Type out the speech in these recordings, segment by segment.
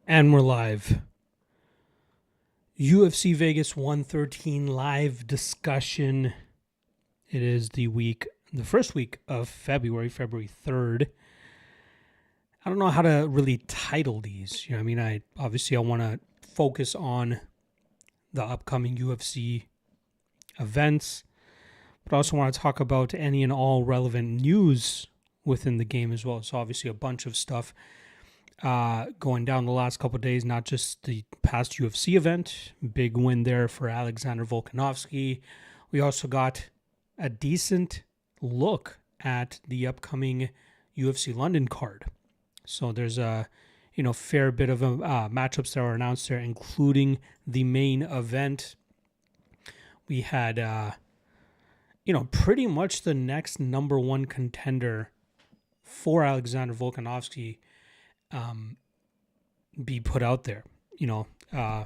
And we're live. UFC Vegas 113 live discussion. It is the first week of February 3rd. I don't know how to really title these. I want to focus on the upcoming UFC events, but I also want to talk about any and all relevant news within the game as well. So obviously a bunch of stuff going down the last couple of days, not just the past UFC event, big win there for Alexander Volkanovski. We also got a decent look at the upcoming UFC London card. So there's a fair bit of matchups that were announced there, including the main event. We had pretty much the next number one contender for Alexander Volkanovski be put out there. Lerone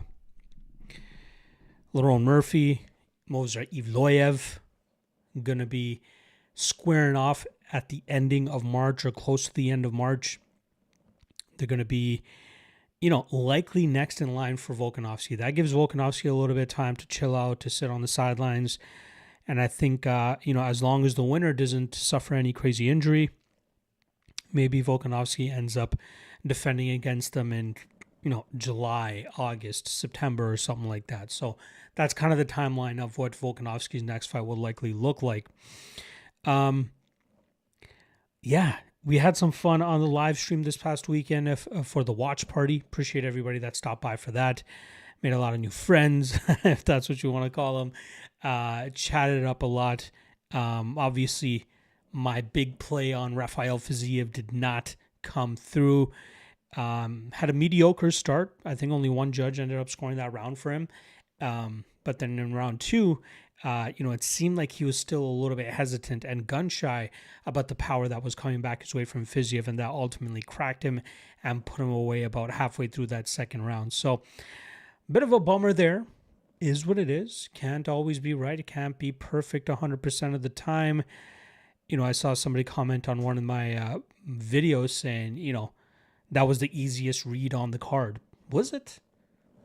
Murphy, Movsar Evloev going to be squaring off at the ending of March or close to the end of March. They're going to be, likely next in line for Volkanovski. That gives Volkanovski a little bit of time to chill out, to sit on the sidelines. And I think, as long as the winner doesn't suffer any crazy injury, maybe Volkanovski ends up defending against them in, July, August, September, or something like that. So that's kind of the timeline of what Volkanovski's next fight will likely look like. We had some fun on the live stream this past weekend for the watch party. Appreciate everybody that stopped by for that. Made a lot of new friends, if that's what you want to call them. Chatted up a lot. Obviously, my big play on Rafael Fiziev did not come through. Had a mediocre start. I think only one judge ended up scoring that round for him. But then in round two, it seemed like he was still a little bit hesitant and gun-shy about the power that was coming back his way from Fiziev, and that ultimately cracked him and put him away about halfway through that second round. So, bit of a bummer there. Is what it is. Can't always be right. It can't be perfect 100% of the time. I saw somebody comment on one of my videos saying, that was the easiest read on the card. Was it?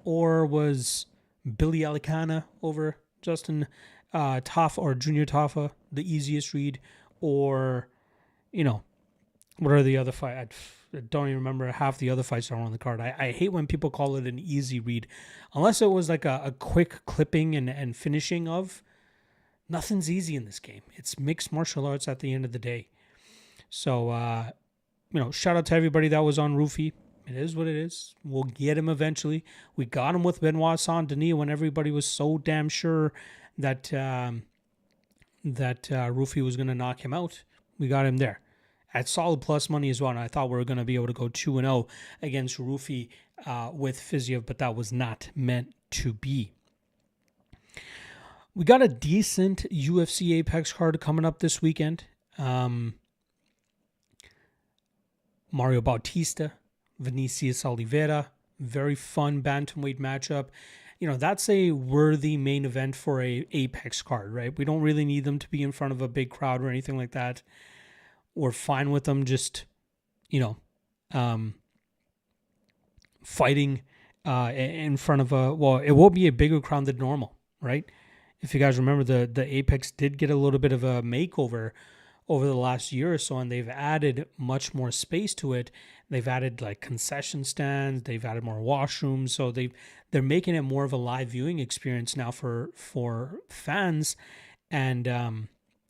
Or was Billy Alicana over Justin Tafa or Junior Tafa the easiest read? Or, what are the other fights? I don't even remember half the other fights that are on the card. I hate when people call it an easy read. Unless it was like a quick clipping and finishing of. Nothing's easy in this game. It's mixed martial arts at the end of the day. So, shout out to everybody that was on Roofy. It is what it is. We'll get him eventually. We got him with Benoit Saint-Denis when everybody was so damn sure that Roofy was going to knock him out. We got him there at solid plus money as well. And I thought we were going to be able to go 2-0 against Roofy with Fiziev, but that was not meant to be. We got a decent UFC Apex card coming up this weekend. Mario Bautista, Vinicius Oliveira, very fun bantamweight matchup. That's a worthy main event for a Apex card, right? We don't really need them to be in front of a big crowd or anything like that. We're fine with them just, fighting in front of it will be a bigger crowd than normal, right? If you guys remember, the Apex did get a little bit of a makeover over the last year or so, and they've added much more space to it. They've added like concession stands, they've added more washrooms, so they're making it more of a live viewing experience now for fans, and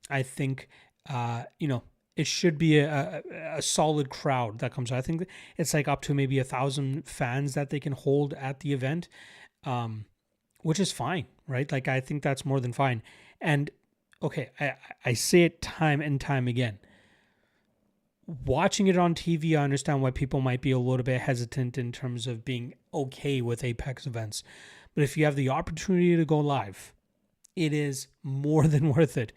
I think it should be a solid crowd that comes. I think it's like up to maybe 1,000 fans that they can hold at the event, which is fine, right? Like, I think that's more than fine. And okay, I say it time and time again. Watching it on TV, I understand why people might be a little bit hesitant in terms of being okay with Apex events. But if you have the opportunity to go live, it is more than worth it.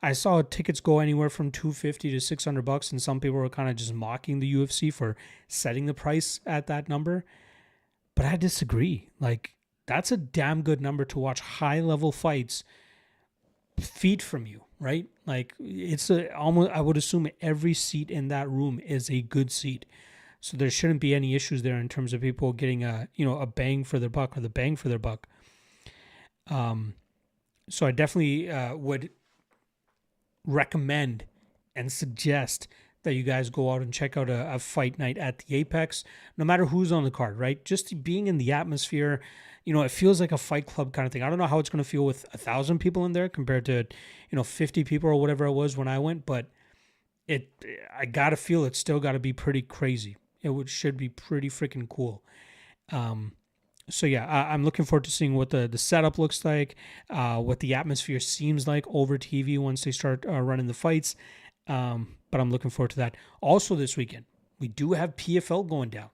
I saw tickets go anywhere from $250 to $600, and some people were kind of just mocking the UFC for setting the price at that number. But I disagree. Like, that's a damn good number to watch high-level fights feet from you, right? Like, it's almost, I would assume every seat in that room is a good seat. So there shouldn't be any issues there in terms of people getting a bang for their buck or the bang for their buck. So I definitely would recommend and suggest that you guys go out and check out a fight night at the Apex, no matter who's on the card, right? Just being in the atmosphere, it feels like a fight club kind of thing. I don't know how it's going to feel with 1,000 people in there compared to, 50 people or whatever it was when I went, but I got to feel it's still got to be pretty crazy. Should be pretty freaking cool. So yeah, I'm looking forward to seeing what the setup looks like, what the atmosphere seems like over TV once they start running the fights. But I'm looking forward to that. Also this weekend, we do have PFL going down.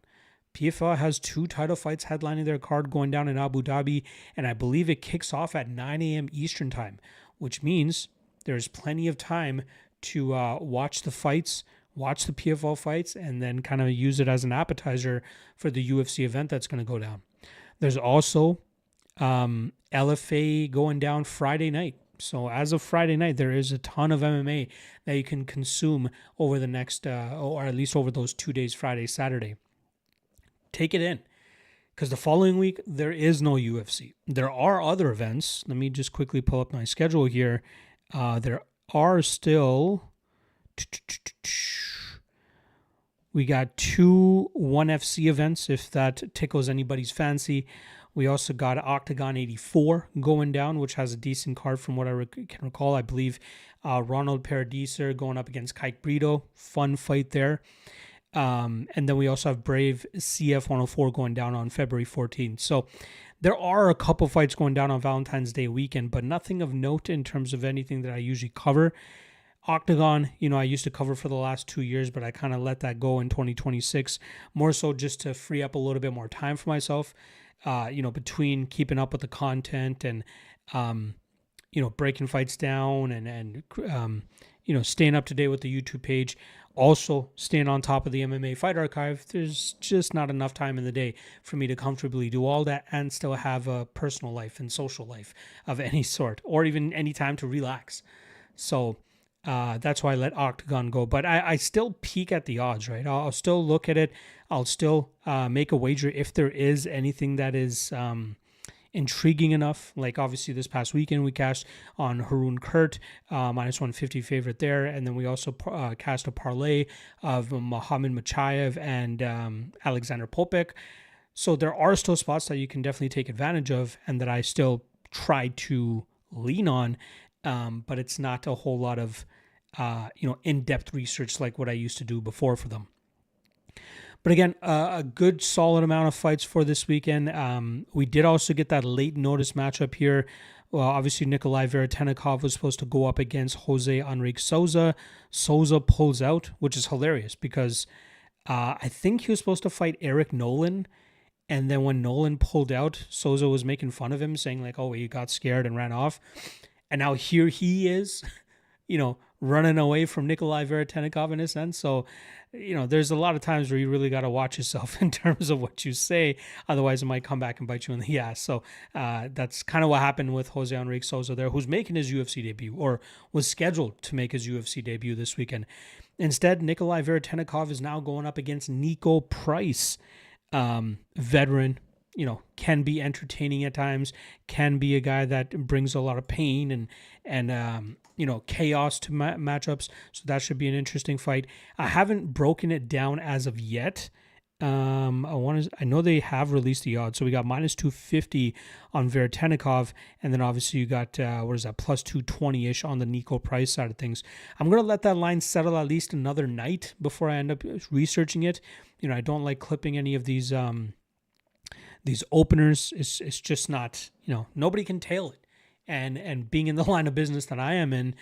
PFL has 2 title fights headlining their card going down in Abu Dhabi, and I believe it kicks off at 9 a.m. Eastern time, which means there's plenty of time to watch the fights, watch the PFL fights, and then kind of use it as an appetizer for the UFC event that's going to go down. There's also LFA going down Friday night. So as of Friday night, there is a ton of MMA that you can consume over the next, or at least over those 2 days, Friday, Saturday. Take it in, because the following week, there is no UFC. There are other events. Let me just quickly pull up my schedule here. There are still, we got 2 ONE FC events, if that tickles anybody's fancy. We also got Octagon 84 going down, which has a decent card from what I can recall. I believe Ronald Paradiser going up against Kike Brito. Fun fight there. And then we also have Brave CF 104 going down on February 14th. So there are a couple fights going down on Valentine's Day weekend, but nothing of note in terms of anything that I usually cover. Octagon, I used to cover for the last 2 years, but I kind of let that go in 2026, more so just to free up a little bit more time for myself. Between keeping up with the content and, breaking fights down and staying up to date with the YouTube page, also staying on top of the MMA Fight Archive, there's just not enough time in the day for me to comfortably do all that and still have a personal life and social life of any sort, or even any time to relax. So that's why I let Octagon go. But I still peek at the odds, right? I'll still look at it. I'll still make a wager if there is anything that is intriguing enough. Like obviously this past weekend we cashed on Harun Kurt, minus 150 favorite there. And then we also cast a parlay of Mohamed Machaev and Alexander Popek. So there are still spots that you can definitely take advantage of and that I still try to lean on. But it's not a whole lot of, in-depth research like what I used to do before for them. But again, a good solid amount of fights for this weekend. We did also get that late notice matchup here. Well, obviously Nikolai Veretennikov was supposed to go up against Jose Enrique Souza. Souza pulls out, which is hilarious because I think he was supposed to fight Eric Nolan. And then when Nolan pulled out, Souza was making fun of him, saying like, oh, he got scared and ran off. And now here he is, running away from Nikolai Veretennikov in a sense. So, there's a lot of times where you really got to watch yourself in terms of what you say. Otherwise, it might come back and bite you in the ass. So that's kind of what happened with Jose Enrique Souza there, who's making his UFC debut or was scheduled to make his UFC debut this weekend. Instead, Nikolai Veretennikov is now going up against Nico Price, veteran, can be entertaining at times, can be a guy that brings a lot of pain and chaos to matchups. So that should be an interesting fight. I haven't broken it down as of yet. I know they have released the odds. So we got minus 250 on Veretennikov, and then obviously you got plus 220-ish on the Nico Price side of things. I'm gonna let that line settle at least another night before I end up researching it. I don't like clipping any of these openers. It's just not, nobody can tail it. And being in the line of business that I am in,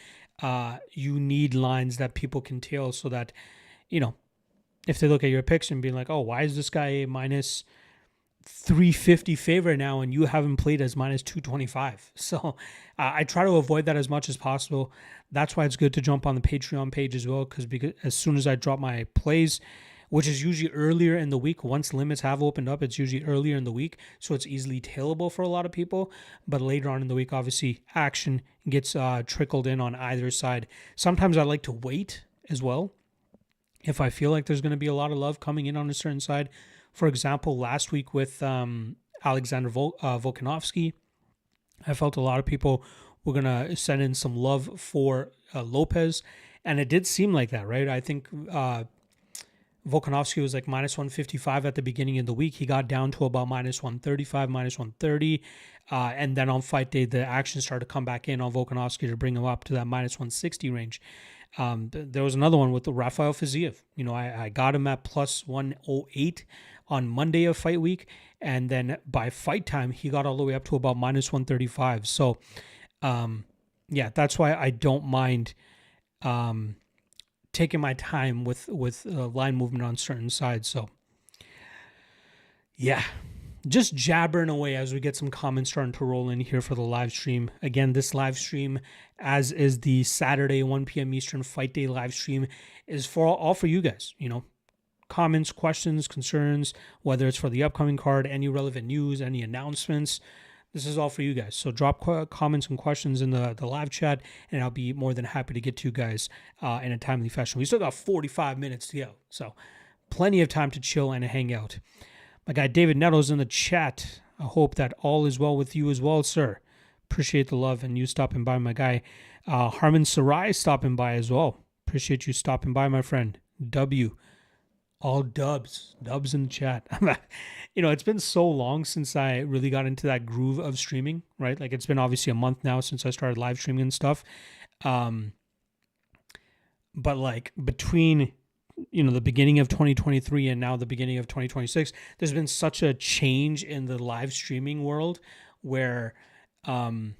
you need lines that people can tail so that, if they look at your picks and be like, oh, why is this guy a minus 350 favorite now and you haven't played as minus 225? So I try to avoid that as much as possible. That's why it's good to jump on the Patreon page as well, because as soon as I drop my plays, which is usually earlier in the week. Once limits have opened up, it's usually earlier in the week, so it's easily tailable for a lot of people. But later on in the week, obviously, action gets trickled in on either side. Sometimes I like to wait as well if I feel like there's going to be a lot of love coming in on a certain side. For example, last week with Alexander Volkanovski, I felt a lot of people were going to send in some love for Lopes, and it did seem like that, right? I think Volkanovski was like minus 155 at the beginning of the week. He got down to about minus 135, minus 130. And then on fight day, the action started to come back in on Volkanovski to bring him up to that minus 160 range. There was another one with the Rafael Fiziev. You know, I got him at plus 108 on Monday of fight week. And then by fight time, he got all the way up to about minus 135. So, yeah, that's why I don't mind taking my time with line movement on certain sides. So, yeah, just jabbering away as we get some comments starting to roll in here for the live stream. Again, this live stream, as is the Saturday 1 p.m. Eastern Fight Day live stream, is for all for you guys. You know, comments, questions, concerns, whether it's for the upcoming card, any relevant news, any announcements. This is all for you guys. So drop comments and questions in the live chat, and I'll be more than happy to get to you guys in a timely fashion. We still got 45 minutes to go, so plenty of time to chill and hang out. My guy David Nettles in the chat. I hope that all is well with you as well, sir. Appreciate the love and you stopping by, my guy. Harman Sarai stopping by as well. Appreciate you stopping by, my friend. W. All dubs in the chat. You know, it's been so long since I really got into that groove of streaming, right? Like, it's been obviously a month now since I started live streaming and stuff. But like between, you know, the beginning of 2023 and now the beginning of 2026, there's been such a change in the live streaming world where, you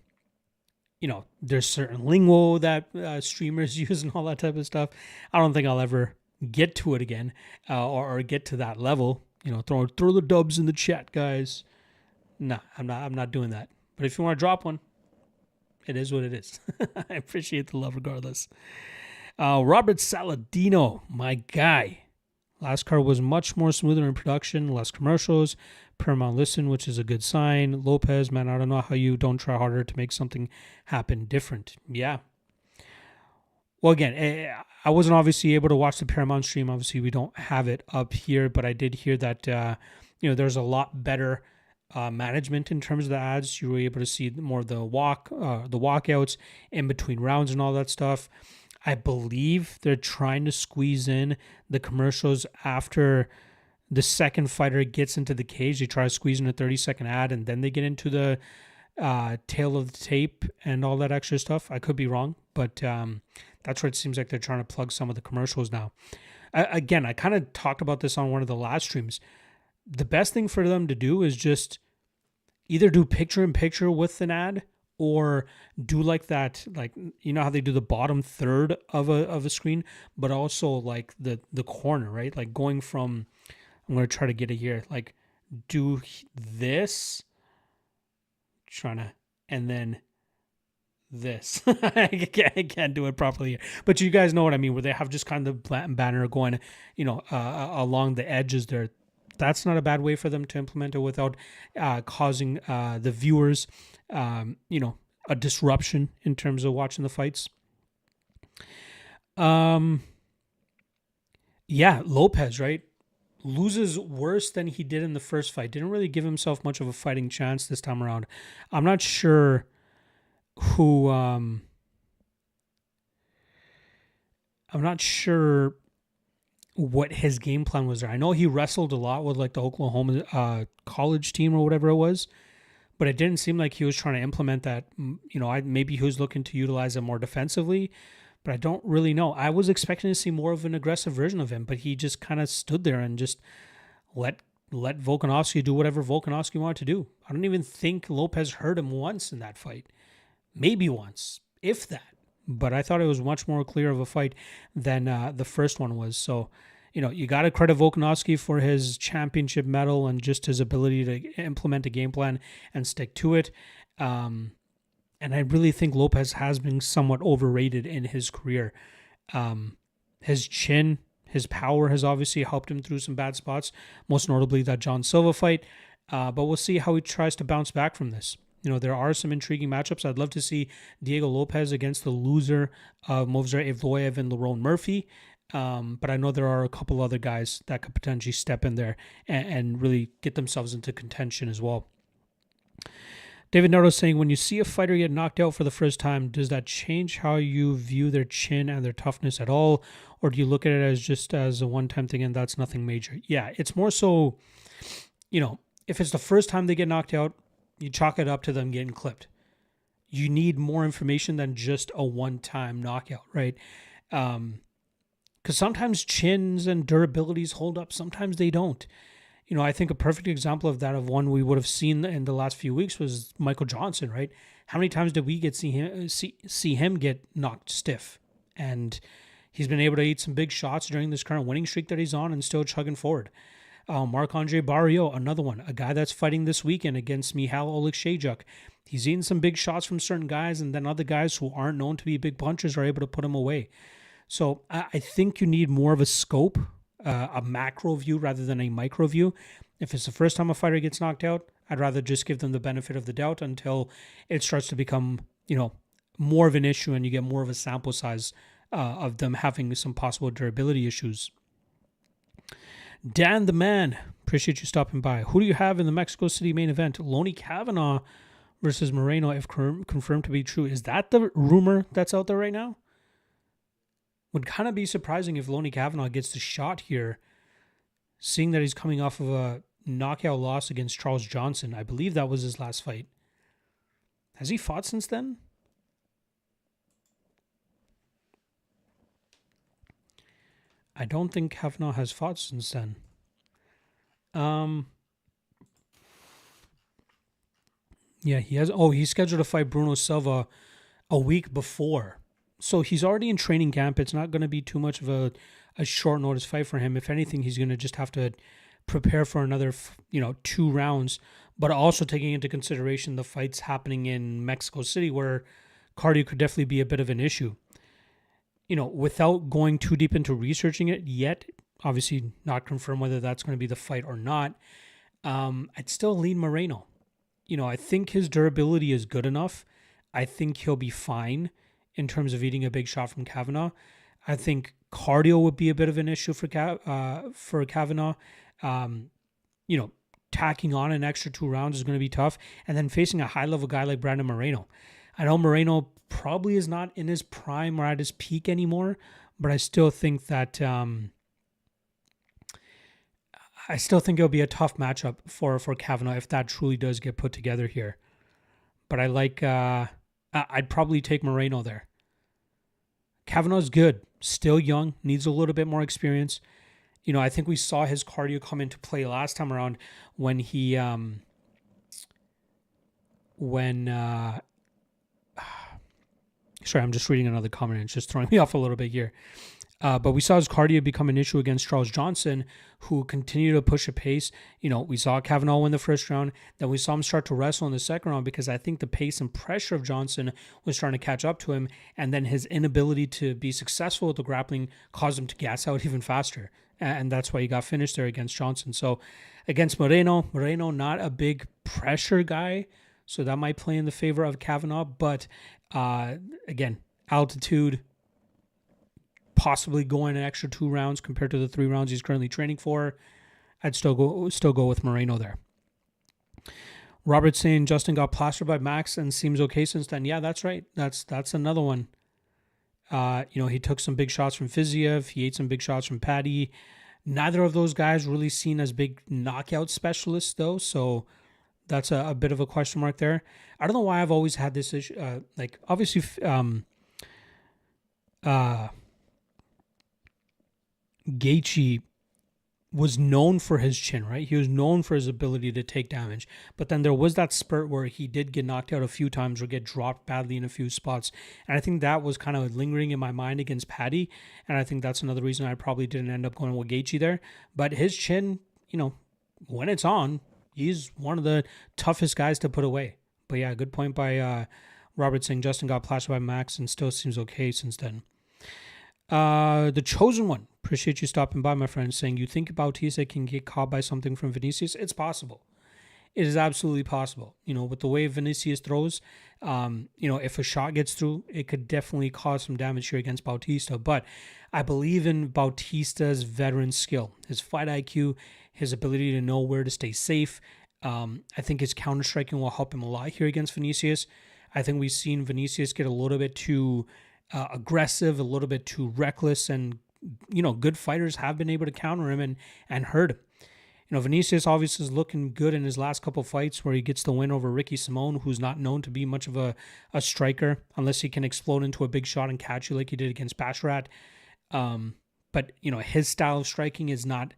know, there's certain lingo that streamers use and all that type of stuff. I don't think I'll ever get to it again, or get to that level. You know, throw the dubs in the chat, guys. Nah, I'm not doing that. But if you want to drop one, it is what it is. I appreciate the love regardless. Robert Saladino, my guy. Last card was much more smoother in production, less commercials, Paramount listen, which is a good sign. Lopes, man, I don't know how you don't try harder to make something happen different. Yeah. Well, again, I wasn't obviously able to watch the Paramount stream. Obviously, we don't have it up here, but I did hear that, you know, there's a lot better management in terms of the ads. You were able to see more of the walkouts in between rounds and all that stuff. I believe they're trying to squeeze in the commercials after the second fighter gets into the cage. They try to squeeze in a 30-second ad, and then they get into the tail of the tape and all that extra stuff. I could be wrong, but that's where it seems like they're trying to plug some of the commercials now. Again, I kind of talked about this on one of the last streams. The best thing for them to do is just either do picture-in-picture with an ad, or do like that, like, you know how they do the bottom third of a screen, but also like the corner, right? Like going from, I'm going to try to get it here, like do this, and then this. I can't do it properly here. But you guys know what I mean, where they have just kind of the banner going, you know, along the edges there. That's not a bad way for them to implement it without causing the viewers, you know, a disruption in terms of watching the fights. Yeah, Lopes, right? Loses worse than he did in the first fight. Didn't really give himself much of a fighting chance this time around. I'm not sure who... I'm not sure what his game plan was there. I know he wrestled a lot with like the Oklahoma college team or whatever it was, but it didn't seem like he was trying to implement that. You know, maybe he was looking to utilize it more defensively, but I don't really know. I was expecting to see more of an aggressive version of him, but he just kind of stood there and just let Volkanovski do whatever Volkanovski wanted to do. I don't even think Lopes hurt him once in that fight. Maybe once, if that. But I thought it was much more clear of a fight than the first one was. So, you know, you got to credit Volkanovski for his championship medal and just his ability to implement a game plan and stick to it. And I really think Lopes has been somewhat overrated in his career. His chin, his power has obviously helped him through some bad spots, most notably that John Silva fight. But we'll see how he tries to bounce back from this. You know, there are some intriguing matchups. I'd love to see Diego Lopes against the loser of Movsar Evloev and Lerone Murphy. But I know there are a couple other guys that could potentially step in there and really get themselves into contention as well. David Nardo saying, when you see a fighter get knocked out for the first time, does that change how you view their chin and their toughness at all? Or do you look at it as just as a one-time thing and that's nothing major? Yeah, it's more so, if it's the first time they get knocked out, you chalk it up to them getting clipped. You need more information than just a one-time knockout, right? Because sometimes chins and durabilities hold up. Sometimes they don't. I think a perfect example of that, of one we would have seen in the last few weeks, was Michael Johnson, right? How many times did we see him get knocked stiff? And he's been able to eat some big shots during this current winning streak that he's on and still chugging forward. Marc-Andre Barriault, another one, a guy that's fighting this weekend against Michal Oleksiejczuk. He's eating some big shots from certain guys, and then other guys who aren't known to be big punchers are able to put him away. So I think you need more of a scope, a macro view rather than a micro view. If it's the first time a fighter gets knocked out, I'd rather just give them the benefit of the doubt until it starts to become, more of an issue and you get more of a sample size of them having some possible durability issues. Dan the Man, appreciate you stopping by. Who do you have in the Mexico City main event? Lonnie Kavanaugh versus Moreno, if confirmed to be true. Is that the rumor that's out there right now? Would kind of be surprising if Lonnie Kavanaugh gets the shot here, seeing that he's coming off of a knockout loss against Charles Johnson. I believe that was his last fight. Has he fought since then? I don't think Kavanaugh has fought since then. Yeah, he has. Oh, he's scheduled to fight Bruno Silva a week before. So he's already in training camp. It's not going to be too much of a short notice fight for him. If anything, he's going to just have to prepare for another, 2 rounds. But also taking into consideration the fights happening in Mexico City, where cardio could definitely be a bit of an issue. Without going too deep into researching it yet, obviously not confirm whether that's going to be the fight or not, I'd still lean Moreno. I think his durability is good enough. I think he'll be fine in terms of eating a big shot from Kavanaugh. I think cardio would be a bit of an issue for Kavanaugh. Tacking on an extra 2 rounds is going to be tough. And then facing a high-level guy like Brandon Moreno. I know Moreno probably is not in his prime or at his peak anymore, but I still think that it'll be a tough matchup for Kavanaugh if that truly does get put together here. But I like I'd probably take Moreno there. Kavanaugh's good, still young, needs a little bit more experience. I think we saw his cardio come into play last time around when he sorry, I'm just reading another comment. It's just throwing me off a little bit here. But we saw his cardio become an issue against Charles Johnson, who continued to push a pace. We saw Kavanaugh win the first round. Then we saw him start to wrestle in the second round because I think the pace and pressure of Johnson was starting to catch up to him. And then his inability to be successful with the grappling caused him to gas out even faster. And that's why he got finished there against Johnson. So against Moreno not a big pressure guy. So that might play in the favor of Kavanaugh. But again, altitude, possibly going an extra 2 rounds compared to the 3 rounds he's currently training for, I'd still go with Moreno there. Robert saying Justin got plastered by Max and seems okay since then. Yeah, that's right. That's another one. He took some big shots from Fiziev. He ate some big shots from Paddy. Neither of those guys really seen as big knockout specialists, though. So that's a bit of a question mark there. I don't know why I've always had this issue. Obviously, Gaethje was known for his chin, right? He was known for his ability to take damage. But then there was that spurt where he did get knocked out a few times or get dropped badly in a few spots. And I think that was kind of lingering in my mind against Paddy. And I think that's another reason I probably didn't end up going with Gaethje there. But his chin, when it's on, he's one of the toughest guys to put away. But yeah, good point by Robert saying Justin got plastered by Max and still seems okay since then. The Chosen One, appreciate you stopping by, my friend, saying you think Bautista can get caught by something from Vinicius? It's possible. it is absolutely possible. With the way Vinicius throws, if a shot gets through, it could definitely cause some damage here against Bautista. But I believe in Bautista's veteran skill, his fight IQ, his ability to know where to stay safe. I think his counter-striking will help him a lot here against Vinicius. I think we've seen Vinicius get a little bit too aggressive, a little bit too reckless, and good fighters have been able to counter him and hurt him. Vinicius obviously is looking good in his last couple fights where he gets the win over Ricky Simone, who's not known to be much of a striker unless he can explode into a big shot and catch you like he did against Basharat. But his style of striking is not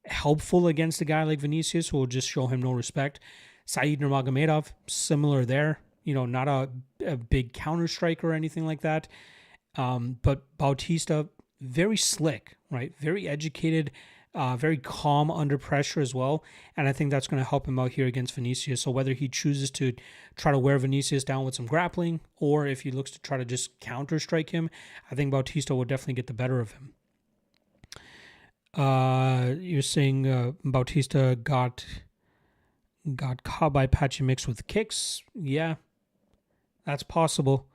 helpful against a guy like Vinicius, who will just show him no respect. Said Nurmagomedov, similar there. Not a big counter striker or anything like that. But Bautista, very slick, right? Very educated, very calm under pressure as well. And I think that's going to help him out here against Vinicius. So whether he chooses to try to wear Vinicius down with some grappling, or if he looks to try to just counter strike him, I think Bautista will definitely get the better of him. You're saying Bautista got caught by Patchy Mix with kicks. Yeah, that's possible.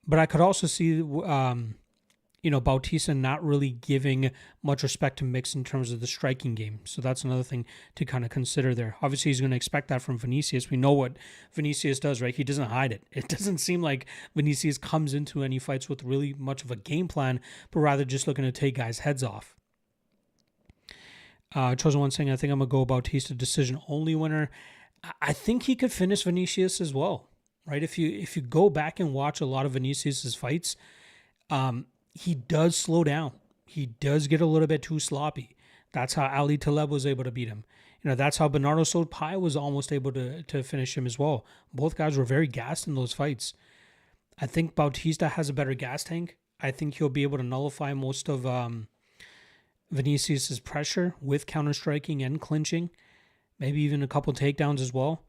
But I could also see, Bautista not really giving much respect to Mix in terms of the striking game. So that's another thing to kind of consider there. Obviously, he's going to expect that from Vinicius. We know what Vinicius does, right? He doesn't hide it. It doesn't seem like Vinicius comes into any fights with really much of a game plan, but rather just looking to take guys' heads off. Chosen One saying, I think I'm going to go Bautista decision only winner. I think he could finish Vinicius as well, right? If you go back and watch a lot of Vinicius's fights, he does slow down. He does get a little bit too sloppy. That's how Ali Taleb was able to beat him. That's how Bernardo Sopai was almost able to finish him as well. Both guys were very gassed in those fights. I think Bautista has a better gas tank. I think he'll be able to nullify most of Vinicius's pressure with counter-striking and clinching, maybe even a couple takedowns as well.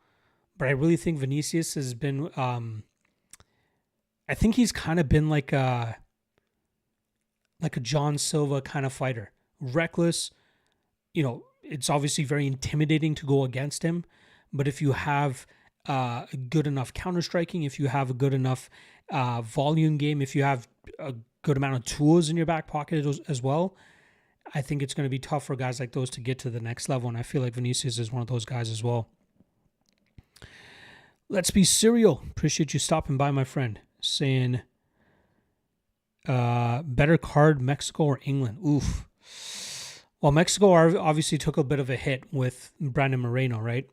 But I really think Vinicius has been, I think he's kind of been like a John Silva kind of fighter. Reckless, it's obviously very intimidating to go against him, but if you have a good enough counter-striking, if you have a good enough volume game, if you have a good amount of tools in your back pocket as well, I think it's going to be tough for guys like those to get to the next level, and I feel like Vinicius is one of those guys as well. Let's be serial. Appreciate you stopping by, my friend. Saying, better card, Mexico or England? Oof. Well, Mexico obviously took a bit of a hit with Brandon Moreno, right?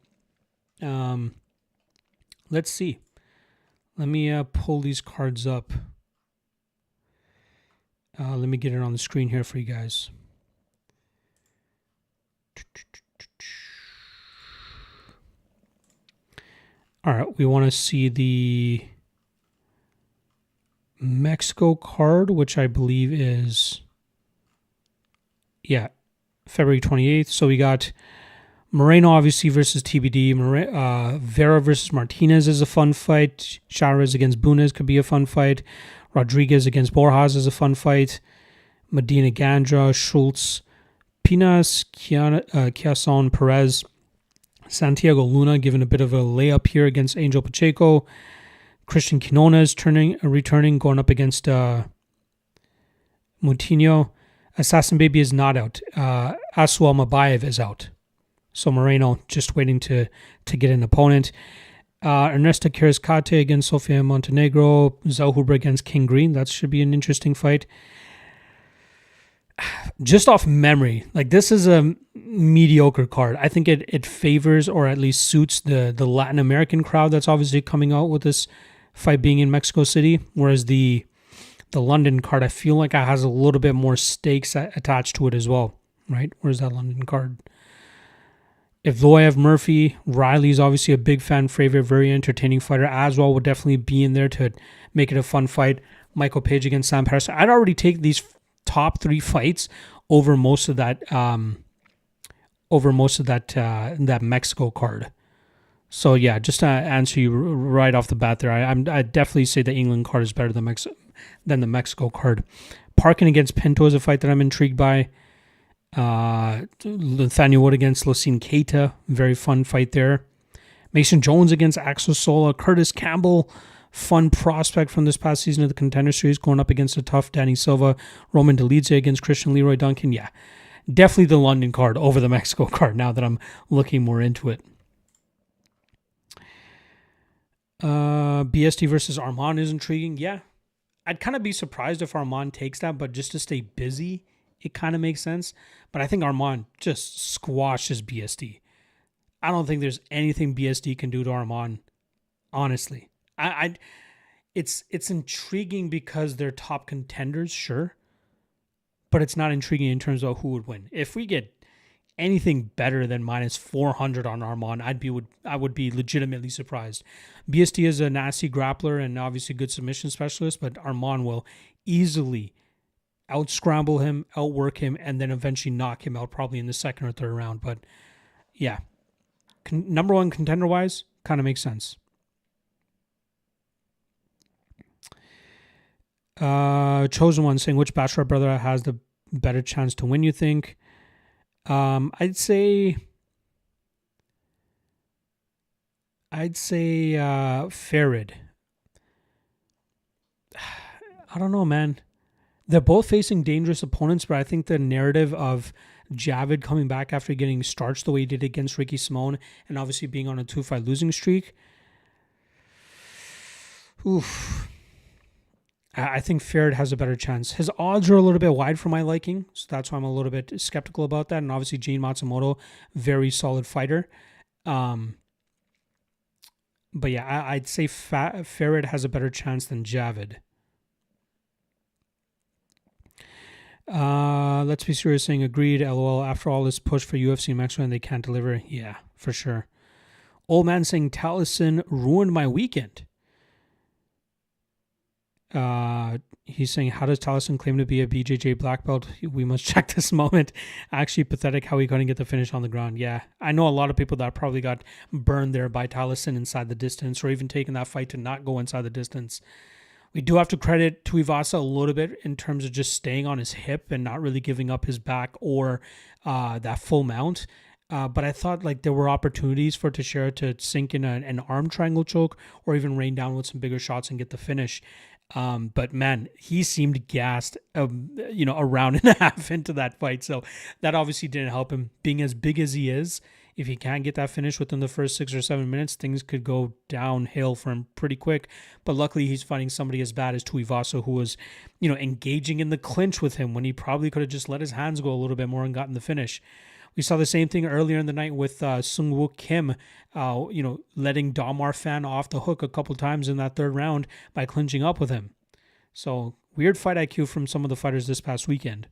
Let's see. Let me pull these cards up. Let me get it on the screen here for you guys. All right, we want to see the Mexico card, which I believe is, February 28th. So we got Moreno, obviously, versus TBD. Vera versus Martinez is a fun fight. Chavez against Bunez could be a fun fight. Rodriguez against Borjas is a fun fight. Medina Gandra, Schultz, Pinas, Chiasson, Perez, Santiago Luna giving a bit of a layup here against Angel Pacheco. Christian Quinones returning, going up against Moutinho. Assassin Baby is not out. Asuel Mabayev is out. So Moreno just waiting to get an opponent. Ernesta Kiriscate against Sofia Montenegro. Zauhuber against King Green. That should be an interesting fight. Just off memory, this is a mediocre card. I think it favors or at least suits the Latin American crowd that's obviously coming out with this fight being in Mexico City, whereas the London card, I feel like it has a little bit more stakes attached to it as well, right? Where's that London card? Evloev, Murphy, Riley's obviously a big fan favorite, very entertaining fighter. Aswell will definitely be in there to make it a fun fight. Michael Page against Sam Paris. I'd already take these top three fights over most of that that Mexico card. So yeah, just to answer you right off the bat there, I definitely say the England card is better than the Mexico card. Parkin against Pinto is a fight that I'm intrigued by. Nathaniel Wood against Lucine Keita. Very fun fight there. Mason Jones against Axel Sola. Curtis Campbell, fun prospect from this past season of the Contender Series, going up against a tough Danny Silva. Roman Dolidze against Christian Leroy Duncan. Yeah, definitely the London card over the Mexico card now that I'm looking more into it. BST versus Armand is intriguing. Yeah, I'd kind of be surprised if Armand takes that, but just to stay busy, it kind of makes sense. But I think Armand just squashes BST. I don't think there's anything BST can do to Armand, honestly. It's intriguing because they're top contenders, sure, but it's not intriguing in terms of who would win. If we get anything better than minus 400 on Armand, I would be legitimately surprised. BST is a nasty grappler and obviously good submission specialist, but Armand will easily out-scramble him, outwork him, and then eventually knock him out probably in the second or third round. But yeah, number one contender-wise, kind of makes sense. Chosen One saying, which Bachelor brother has the better chance to win, you think? I'd say Farid. I don't know, man. They're both facing dangerous opponents, but I think the narrative of Javid coming back after getting starched the way he did against Ricky Simone and obviously being on a 2-fight losing streak. Oof. I think Farid has a better chance. His odds are a little bit wide for my liking, so that's why I'm a little bit skeptical about that. And obviously, Gene Matsumoto, very solid fighter. But yeah, I'd say Farid has a better chance than Javid. Let's be serious saying agreed, LOL. After all this push for UFC Mexico and they can't deliver. Yeah, for sure. Old man saying Taliesin ruined my weekend. He's saying, how does Taliesin claim to be a BJJ black belt? We must check this moment. Actually pathetic how he couldn't get the finish on the ground. Yeah, I know a lot of people that probably got burned there by Taliesin inside the distance or even taking that fight to not go inside the distance. We do have to credit Tuivasa a little bit in terms of just staying on his hip and not really giving up his back or that full mount. But I thought like there were opportunities for Teixeira to sink in an arm triangle choke or even rain down with some bigger shots and get the finish. But man, he seemed gassed, a round and a half into that fight. So that obviously didn't help him. Being as big as he is, if he can't get that finish within the first 6 or 7 minutes, things could go downhill for him pretty quick. But luckily, he's fighting somebody as bad as Tuivasa, who was, engaging in the clinch with him when he probably could have just let his hands go a little bit more and gotten the finish. We saw the same thing earlier in the night with Sung-Woo Kim, letting Damar Fan off the hook a couple times in that third round by clinching up with him. So, weird fight IQ from some of the fighters this past weekend.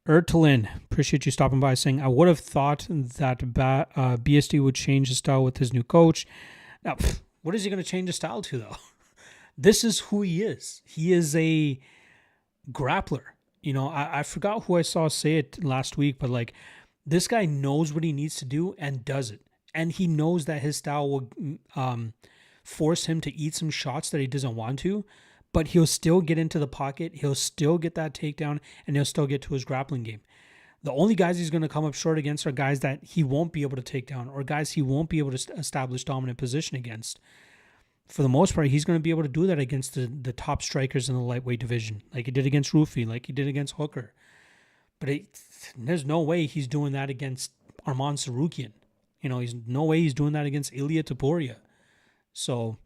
Ertelin, appreciate you stopping by, saying, I would have thought that BSD would change his style with his new coach. Now, what is he going to change his style to, though? This is who he is. He is a grappler. I forgot who I saw say it last week, but like this guy knows what he needs to do and does it. And he knows that his style will force him to eat some shots that he doesn't want to, but he'll still get into the pocket. He'll still get that takedown and he'll still get to his grappling game. The only guys he's going to come up short against are guys that he won't be able to take down or guys he won't be able to establish dominant position against. For the most part, he's going to be able to do that against the top strikers in the lightweight division, like he did against Rufi, like he did against Hooker. But there's no way he's doing that against Arman Sarukian. There's no way he's doing that against Ilia Topuria. So,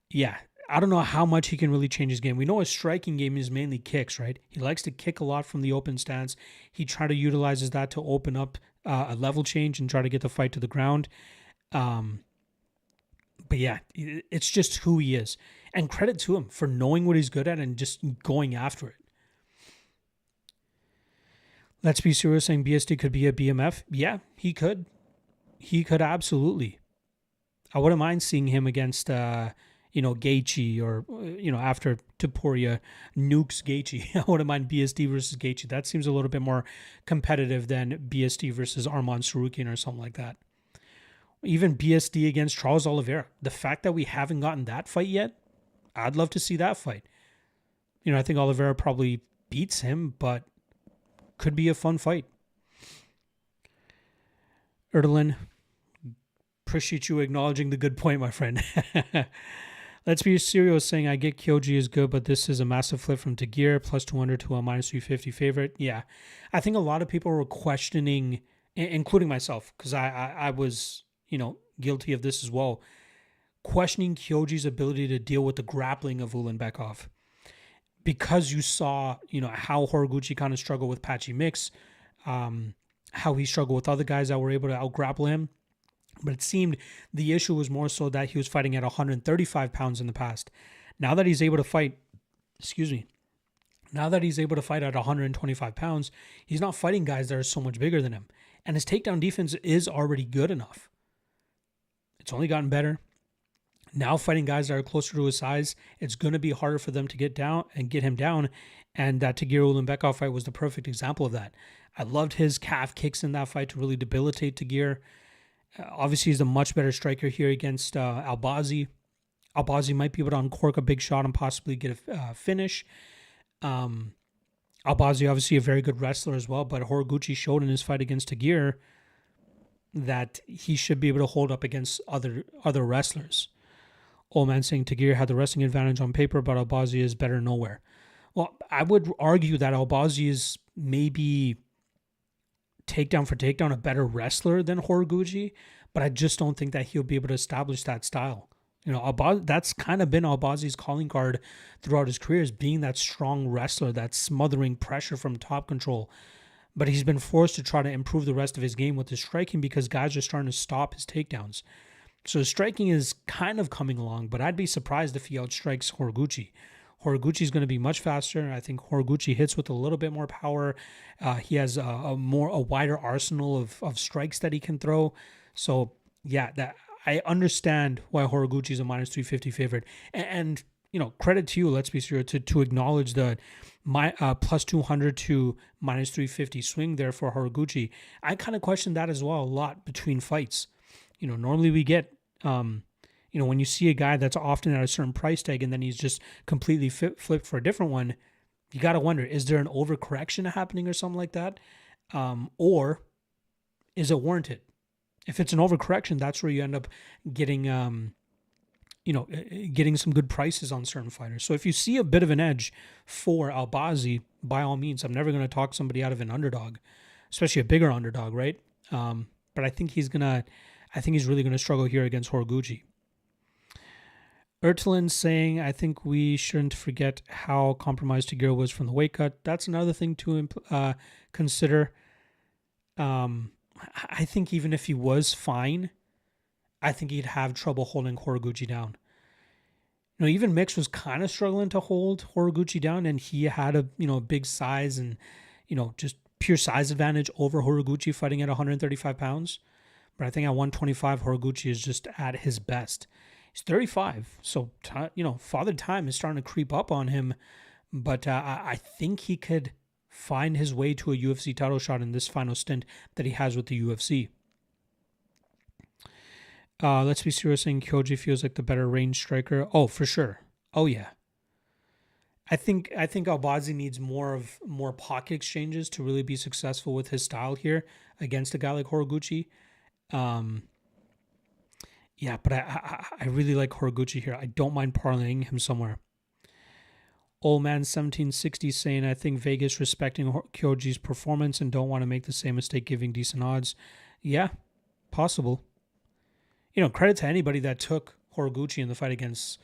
yeah, I don't know how much he can really change his game. We know his striking game is mainly kicks, right? He likes to kick a lot from the open stance. He utilizes that to open up a level change and try to get the fight to the ground. But yeah, it's just who he is. And credit to him for knowing what he's good at and just going after it. Let's be serious saying BSD could be a BMF. Yeah, he could. He could absolutely. I wouldn't mind seeing him against, Gaethje or, after Topuria nukes Gaethje. I wouldn't mind BSD versus Gaethje. That seems a little bit more competitive than BSD versus Arman Sarukian or something like that. Even BSD against Charles Oliveira. The fact that we haven't gotten that fight yet, I'd love to see that fight. I think Oliveira probably beats him, but could be a fun fight. Erdelin, appreciate you acknowledging the good point, my friend. Let's be serious saying I get Kyoji is good, but this is a massive flip from Tagir, plus 200 to a minus 350 favorite. Yeah, I think a lot of people were questioning, including myself, because I was, guilty of this as well, questioning Kyoji's ability to deal with the grappling of Ulanbekov. Because you saw, how Horiguchi kind of struggled with Patchy Mix, how he struggled with other guys that were able to out-grapple him. But it seemed the issue was more so that he was fighting at 135 pounds in the past. Now that he's able to fight, now that he's able to fight at 125 pounds, he's not fighting guys that are so much bigger than him. And his takedown defense is already good enough. It's only gotten better. Now fighting guys that are closer to his size, it's going to be harder for them to get down and get him down. And that Tagir Ulanbekov fight was the perfect example of that. I loved his calf kicks in that fight to really debilitate Tagir. Obviously, he's a much better striker here against Albazi. Albazi might be able to uncork a big shot and possibly get a finish. Albazi, obviously, a very good wrestler as well, but Horiguchi showed in his fight against Tagir that he should be able to hold up against other wrestlers. Old man saying Tagir had the wrestling advantage on paper, but Albazi is better nowhere. Well, I would argue that Albazi is maybe takedown for takedown a better wrestler than Horiguchi, but I just don't think that he'll be able to establish that style. That's kind of been Albazi's calling card throughout his career, is being that strong wrestler, that smothering pressure from top control. But he's been forced to try to improve the rest of his game with his striking because guys are starting to stop his takedowns. So his striking is kind of coming along, but I'd be surprised if he outstrikes Horiguchi. Horiguchi is going to be much faster. I think Horiguchi hits with a little bit more power. He has a wider arsenal of strikes that he can throw. So yeah, that I understand why Horiguchi is a minus 350 favorite. And credit to you, let's be serious, to acknowledge the plus 200 to minus 350 swing there for Horiguchi. I kind of question that as well a lot between fights. Normally we get, when you see a guy that's often at a certain price tag and then he's just completely flipped for a different one, you got to wonder, is there an overcorrection happening or something like that? Or is it warranted? If it's an overcorrection, that's where you end up getting, getting some good prices on certain fighters. So if you see a bit of an edge for Albazi, by all means, I'm never going to talk somebody out of an underdog, especially a bigger underdog, right? But I think he's really going to struggle here against Horiguchi. Ertelin saying, I think we shouldn't forget how compromised Tagir was from the weight cut. That's another thing to consider. I think even if he was fine, I think he'd have trouble holding Horiguchi down. Even Mix was kind of struggling to hold Horiguchi down, and he had a big size and just pure size advantage over Horiguchi fighting at 135 pounds. But I think at 125, Horiguchi is just at his best. He's 35, so father time is starting to creep up on him. But I think he could find his way to a UFC title shot in this final stint that he has with the UFC. Let's be serious, saying Kyoji feels like the better range striker. Oh, for sure. Oh yeah. I think Albazi needs more pocket exchanges to really be successful with his style here against a guy like Horiguchi. Yeah, but I really like Horiguchi here. I don't mind parlaying him somewhere. Old man 1760 saying, I think Vegas respecting Kyoji's performance and don't want to make the same mistake giving decent odds. Yeah, possible. Credit to anybody that took Horiguchi in the fight against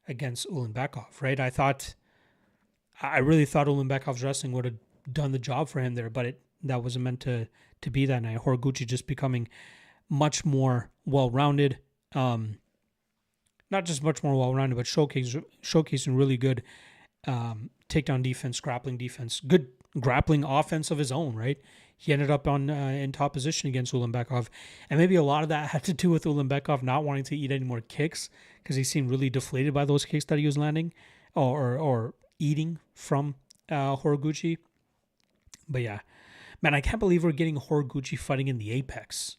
Ulanbekov, right? I really thought Ulanbekov's wrestling would have done the job for him there, but that wasn't meant to be that night. Horiguchi just becoming much more well-rounded. Not just much more well-rounded, but showcasing really good takedown defense, grappling defense, good grappling offense of his own, right? He ended up in top position against Ulanbekov. And maybe a lot of that had to do with Ulanbekov not wanting to eat any more kicks because he seemed really deflated by those kicks that he was landing or eating from Horiguchi. But yeah, man, I can't believe we're getting Horiguchi fighting in the Apex.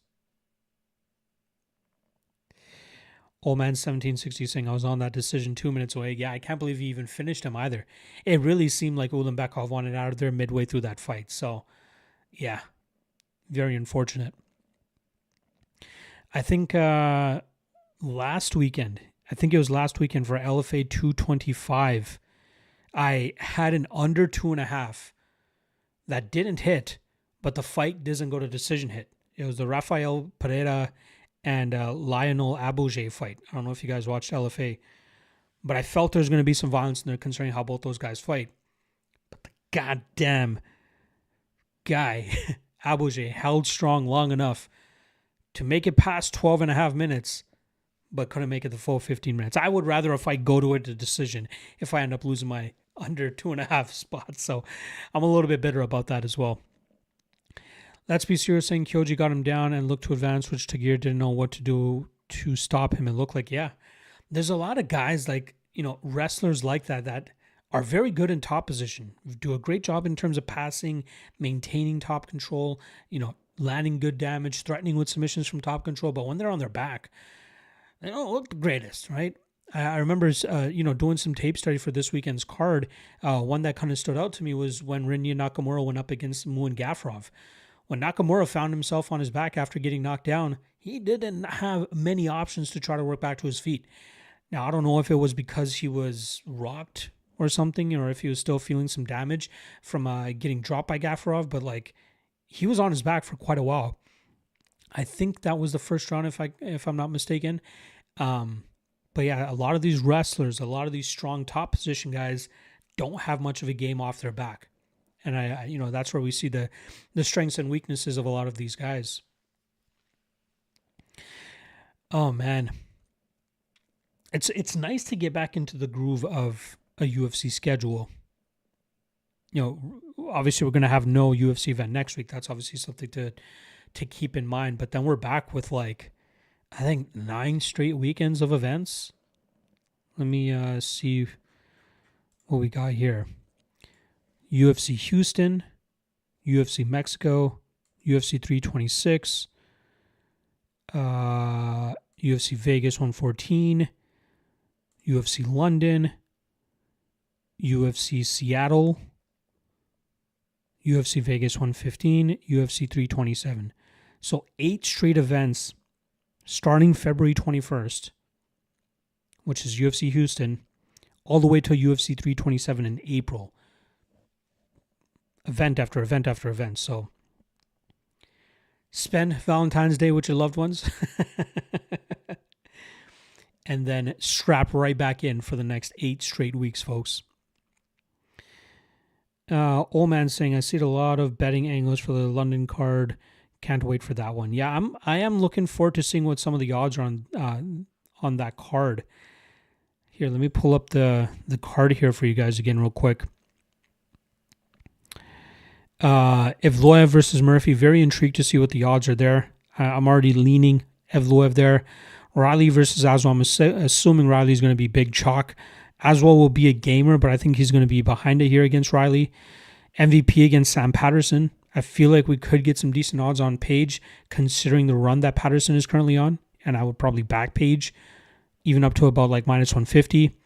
Old man 1760 saying I was on that decision 2 minutes away. Yeah, I can't believe he even finished him either. It really seemed like Ulanbekov wanted out of there midway through that fight. So, yeah, very unfortunate. I think last weekend for LFA 225, I had an under 2.5 that didn't hit, but the fight doesn't go to decision hit. It was the Rafael Pereira and Lionel Abouge fight. I don't know if you guys watched LFA, but I felt there's going to be some violence in there considering how both those guys fight. But the goddamn guy, Abouge, held strong long enough to make it past 12 and a half minutes, but couldn't make it the full 15 minutes. I would rather a fight go to a decision if I end up losing my under 2.5 spots. So I'm a little bit bitter about that as well. Let's be serious saying Kyoji got him down and looked to advance, which Tagir didn't know what to do to stop him. It looked like, yeah, there's a lot of guys like, wrestlers like that are very good in top position, do a great job in terms of passing, maintaining top control, landing good damage, threatening with submissions from top control. But when they're on their back, they don't look the greatest, right? I remember, doing some tape study for this weekend's card. One that kind of stood out to me was when Rinya Nakamura went up against Muin Gafurov. When Nakamura found himself on his back after getting knocked down, he didn't have many options to try to work back to his feet. Now, I don't know if it was because he was rocked or something, or if he was still feeling some damage from getting dropped by Gafurov, but he was on his back for quite a while. I think that was the first round, if I'm not mistaken. But yeah, a lot of these wrestlers, a lot of these strong top position guys don't have much of a game off their back. And I that's where we see the strengths and weaknesses of a lot of these guys. Oh man. It's nice to get back into the groove of a UFC schedule. Obviously we're going to have no UFC event next week. That's obviously something to keep in mind. But then we're back with I think 9 straight weekends of events. Let me see what we got here. UFC Houston, UFC Mexico, UFC 326, UFC Vegas 114, UFC London, UFC Seattle, UFC Vegas 115, UFC 327. So 8 straight events starting February 21st, which is UFC Houston, all the way till UFC 327 in April. Event after event after event. So spend Valentine's Day with your loved ones and then strap right back in for the next 8 straight weeks, folks. Old man saying, I see a lot of betting angles for the London card. Can't wait for that one. Yeah, I am looking forward to seeing what some of the odds are on that card. Here, let me pull up the card here for you guys again real quick. Evloev versus Murphy, very intrigued to see what the odds are there. I'm already leaning Evloev there. Riley versus Aswell, I'm assuming Riley's going to be big chalk. Aswell will be a gamer, but I think he's going to be behind it here against Riley. MVP against Sam Patterson. I feel like we could get some decent odds on Page, considering the run that Patterson is currently on, and I would probably back Page, even up to about minus 150.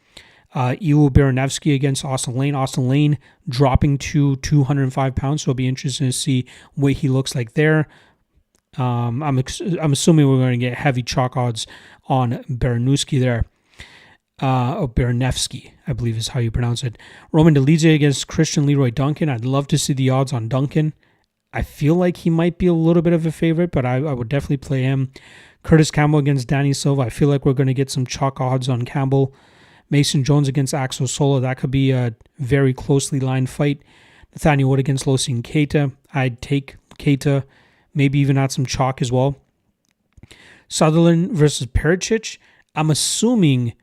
Iwo Baranevsky against Austin Lane. Austin Lane dropping to 205 pounds, so it'll be interesting to see what he looks like there. I'm assuming we're going to get heavy chalk odds on Baranewski there. Baranevsky, I believe is how you pronounce it. Roman Dolidze against Christian Leroy Duncan. I'd love to see the odds on Duncan. I feel like he might be a little bit of a favorite, but I would definitely play him. Curtis Campbell against Danny Silva. I feel like we're going to get some chalk odds on Campbell. Mason Jones against Axel Sola. That could be a very closely lined fight. Nathaniel Wood against Losin Keita. I'd take Keita, maybe even add some chalk as well. Sutherland versus Pericic. I'm assuming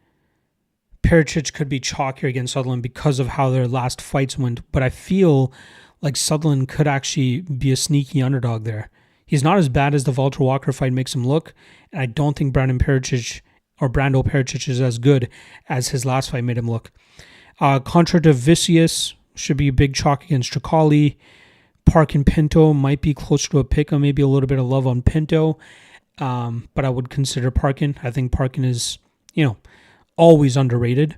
Pericic could be chalk here against Sutherland because of how their last fights went, but I feel like Sutherland could actually be a sneaky underdog there. He's not as bad as the Walter Walker fight makes him look, and I don't think Brando Pericic is as good as his last fight made him look. Contra de Vicious should be a big chalk against Tricali. Park and Pinto might be closer to a pick, or maybe a little bit of love on Pinto. but I would consider Parkin. I think Parkin is, always underrated.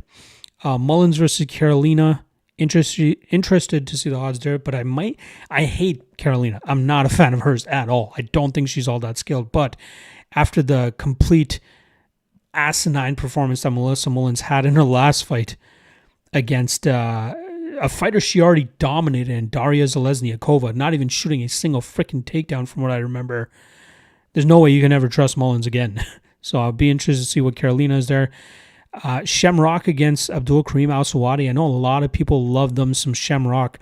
Mullins versus Carolina. Interested to see the odds there, but I hate Carolina. I'm not a fan of hers at all. I don't think she's all that skilled, but after the complete asinine performance that Melissa Mullins had in her last fight against a fighter she already dominated in, Daria Zalesniakova, not even shooting a single freaking takedown from what I remember, there's no way you can ever trust Mullins again. So I'll be interested to see what Carolina is there. Shamrock against Abdul Karim Al-Sawadi. I know a lot of people love them some Shamrock.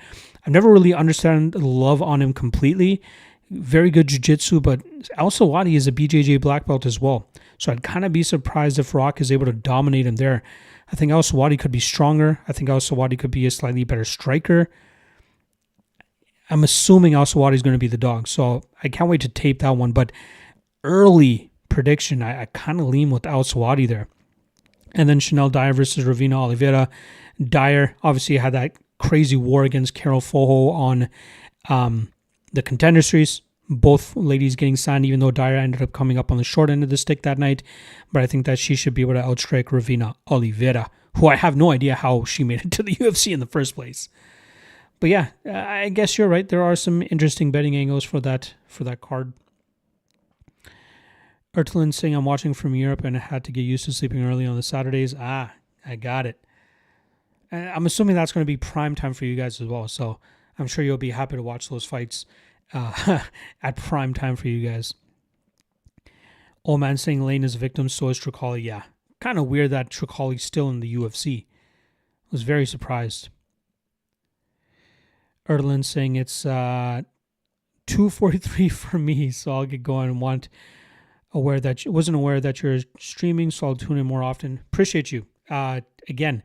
I've never really understood the love on him completely. Very good jiu-jitsu, but Al-Sawadi is a BJJ black belt as well. So I'd kind of be surprised if Rock is able to dominate him there. I think Al-Sawadi could be stronger. I think Al-Sawadi could be a slightly better striker. I'm assuming Al-Sawadi is going to be the dog, so I can't wait to tape that one. But early prediction, I kind of lean with Al-Sawadi there. And then Chanel Dyer versus Ravina Oliveira. Dyer obviously had that crazy war against Carol Foho on the Contender Series. Both ladies getting signed, even though Dyer ended up coming up on the short end of the stick that night. But I think that she should be able to outstrike Ravina Oliveira, who I have no idea how she made it to the UFC in the first place. But yeah, I guess you're right. There are some interesting betting angles for that card. Ertlin saying, I'm watching from Europe and I had to get used to sleeping early on the Saturdays. I got it. And I'm assuming that's going to be prime time for you guys as well. So I'm sure you'll be happy to watch those fights at prime time for you guys. Old man saying Lane is a victim, so is Tricoli. Yeah, kind of weird that Tricoli's still in the UFC. I was very surprised. Ertlin saying it's 2:43 for me, so I'll get going and wasn't aware that you're streaming, so I'll tune in more often. Appreciate you. Again,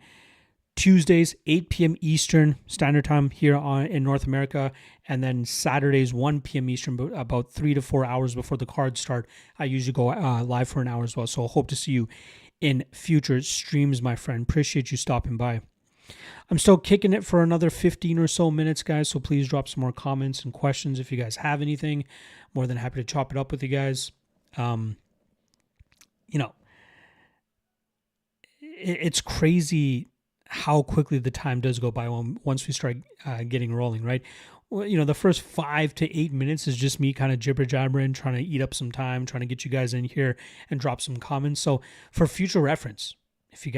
Tuesdays, 8 p.m. Eastern Standard Time here in North America, and then Saturdays, 1 p.m. Eastern, about 3 to 4 hours before the cards start. I usually go live for an hour as well, so I hope to see you in future streams, my friend. Appreciate you stopping by. I'm still kicking it for another 15 or so minutes, guys, so please drop some more comments and questions if you guys have anything. More than happy to chop it up with you guys. It's crazy how quickly the time does go by once we start getting rolling, right? Well, the first 5 to 8 minutes is just me kind of jibber-jabbering, trying to eat up some time, trying to get you guys in here and drop some comments. So for future reference, if you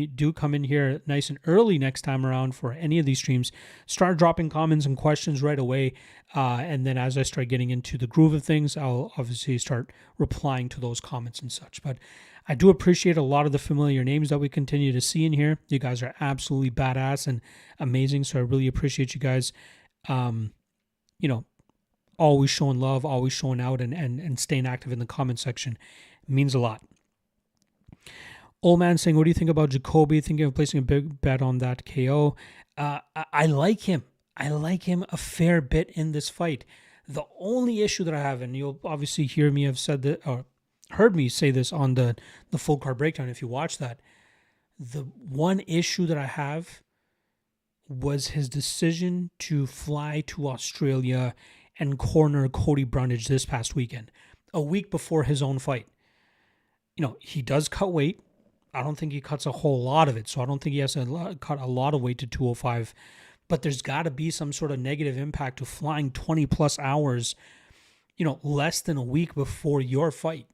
do come in here nice and early next time around for any of these streams, start dropping comments and questions right away. And then as I start getting into the groove of things, I'll obviously start replying to those comments and such. But I do appreciate a lot of the familiar names that we continue to see in here. You guys are absolutely badass and amazing. So I really appreciate you guys, always showing love, always showing out and staying active in the comment section. It means a lot. Old man saying, what do you think about Jacoby? Thinking of placing a big bet on that KO. I like him. I like him a fair bit in this fight. The only issue that I have, and you'll obviously hear me have said that, or heard me say this on the full card breakdown if you watch that. The one issue that I have was his decision to fly to Australia and corner Cody Brundage this past weekend, a week before his own fight. He does cut weight. I don't think he cuts a whole lot of it, so I don't think he has to cut a lot of weight to 205. But there's got to be some sort of negative impact to flying 20 plus hours, less than a week before your fight.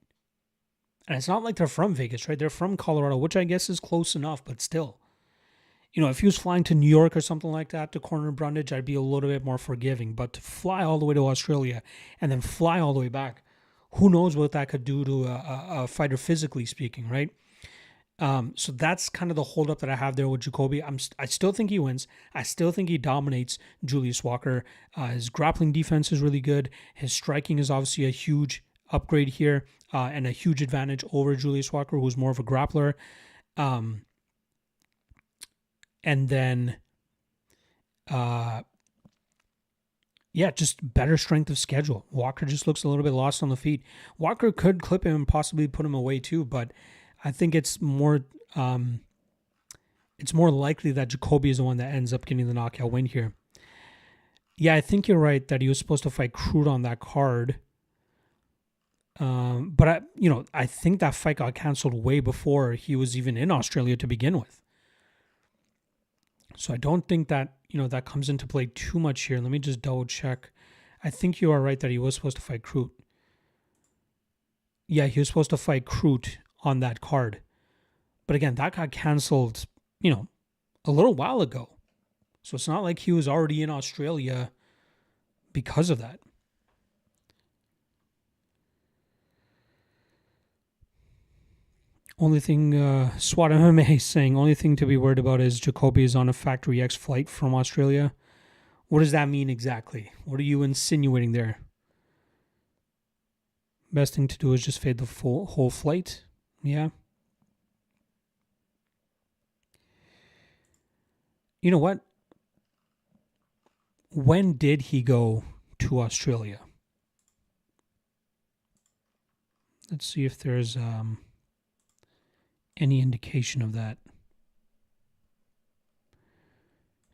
And it's not like they're from Vegas, right? They're from Colorado, which I guess is close enough, but still. If he was flying to New York or something like that to corner Brundage, I'd be a little bit more forgiving. But to fly all the way to Australia and then fly all the way back, who knows what that could do to a fighter physically speaking, right? So that's kind of the holdup that I have there with Jacoby. I still think he wins. I still think he dominates Julius Walker. His grappling defense is really good. His striking is obviously a huge upgrade here and a huge advantage over Julius Walker, who's more of a grappler. And then, just better strength of schedule. Walker just looks a little bit lost on the feet. Walker could clip him and possibly put him away too, but I think it's more likely that Jacoby is the one that ends up getting the knockout win here. Yeah, I think you're right that he was supposed to fight Crude on that card. But I think that fight got canceled way before he was even in Australia to begin with. So I don't think that, that comes into play too much here. Let me just double check. I think you are right that he was supposed to fight Crute. Yeah, he was supposed to fight Crute on that card. But again, that got canceled, a little while ago. So it's not like he was already in Australia because of that. Only thing, SWAT MMA is saying, only thing to be worried about is Jacoby is on a Factory X flight from Australia. What does that mean exactly? What are you insinuating there? Best thing to do is just fade the whole flight. Yeah. You know what? When did he go to Australia? Let's see if there's any indication of that.